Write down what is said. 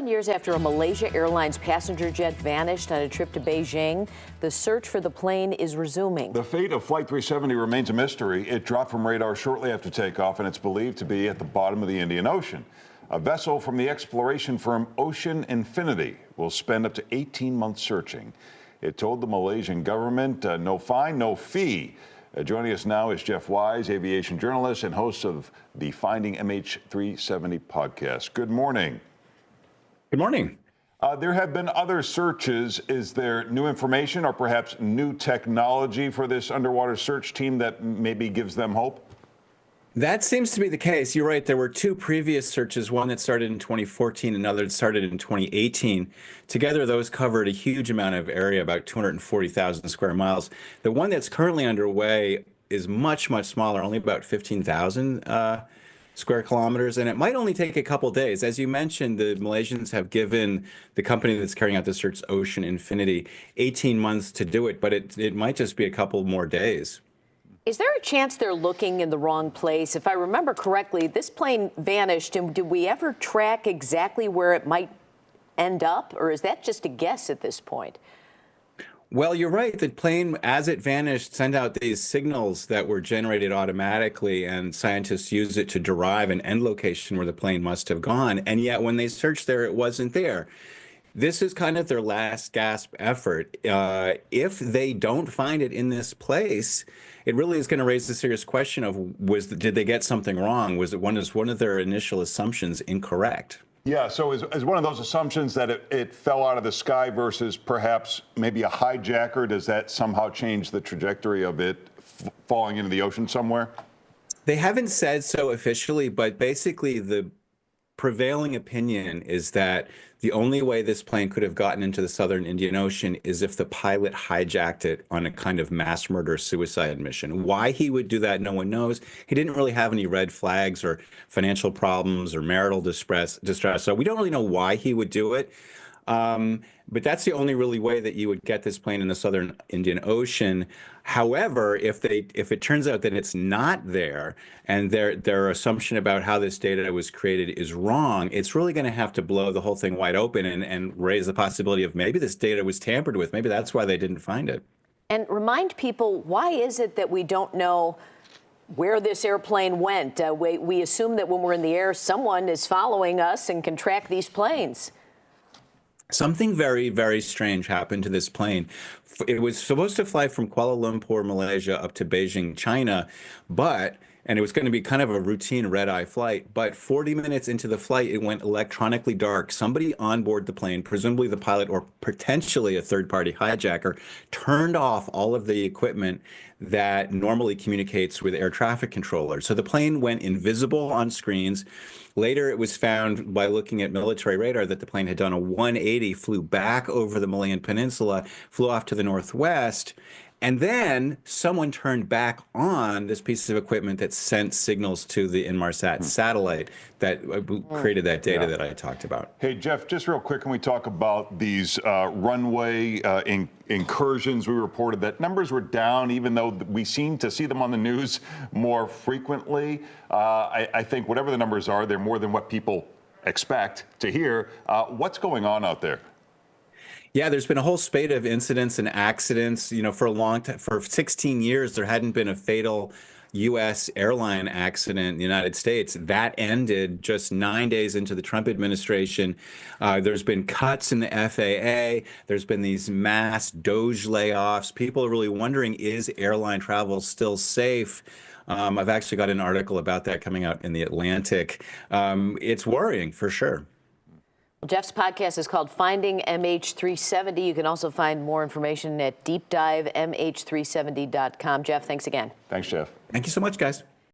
7 years after a Malaysia Airlines passenger jet vanished on a trip to Beijing, the search for the plane is resuming. The fate of Flight 370 remains a mystery. It dropped from radar shortly after takeoff, and it's believed to be at the bottom of the Indian Ocean. A vessel from the exploration firm Ocean Infinity will spend up to 18 months searching. It told the Malaysian government, no fine, no fee. Joining us now is Jeff Wise, aviation journalist and host of the Finding MH370 podcast. Good morning. Good morning. There have been other searches. Is there new information or perhaps new technology for this underwater search team that maybe gives them hope? That seems to be the case. You're right. There were two previous searches, one that started in 2014, another that started in 2018. Together, those covered a huge amount of area, about 240,000 square miles. The one that's currently underway is much, much smaller, only about 15,000 square kilometers, and it might only take a couple days. As you mentioned, the Malaysians have given the company that's carrying out the search, Ocean Infinity, 18 months to do it, but it might just be a couple more days. Is there a chance they're looking in the wrong place? If I remember correctly, this plane vanished, and did we ever track exactly where it might end up, or is that just a guess at this point? Well, you're right. The plane, as it vanished, sent out these signals that were generated automatically, and scientists used it to derive an end location where the plane must have gone. And yet, when they searched there, it wasn't there. This is kind of their last gasp effort. If they don't find it in this place, it really is going to raise the serious question of did they get something wrong? Was one of their initial assumptions incorrect? Yeah, so is one of those assumptions that it fell out of the sky versus perhaps maybe a hijacker? Does that somehow change the trajectory of it falling into the ocean somewhere? They haven't said so officially, but basically the prevailing opinion is that the only way this plane could have gotten into the southern Indian Ocean is if the pilot hijacked it on a kind of mass murder suicide mission. Why he would do that, no one knows. He didn't really have any red flags or financial problems or marital distress. So we don't really know why he would do it. But that's the only really way that you would get this plane in the southern Indian Ocean. However, if it turns out that it's not there and their assumption about how this data was created is wrong, it's really going to have to blow the whole thing wide open and raise the possibility of maybe this data was tampered with. Maybe that's why they didn't find it. And remind people, why is it that we don't know where this airplane went? We assume that when we're in the air, someone is following us and can track these planes. Something very, very strange happened to this plane. It was supposed to fly from Kuala Lumpur, Malaysia, up to Beijing, China, and it was going to be kind of a routine red-eye flight, but 40 minutes into the flight, it went electronically dark. Somebody on board the plane, presumably the pilot or potentially a third-party hijacker, turned off all of the equipment that normally communicates with air traffic controllers. So the plane went invisible on screens. Later, it was found by looking at military radar that the plane had done a 180, flew back over the Malayan Peninsula, flew off to the northwest, and then someone turned back on this piece of equipment that sent signals to the Inmarsat satellite that created that data that I talked about. Hey, Jeff, just real quick, can we talk about these runway incursions? We reported that numbers were down, even though we seem to see them on the news more frequently. I think whatever the numbers are, they're more than what people expect to hear. What's going on out there? Yeah, there's been a whole spate of incidents and accidents. You know, for a long time, for 16 years, there hadn't been a fatal U.S. airline accident in the United States. That ended just 9 days into the Trump administration. There's been cuts in the FAA. There's been these mass DOGE layoffs. People are really wondering, is airline travel still safe? I've actually got an article about that coming out in The Atlantic. It's worrying, for sure. Jeff's podcast is called Finding MH370. You can also find more information at deepdivemh370.com. Jeff, thanks again. Thanks, Jeff. Thank you so much, guys.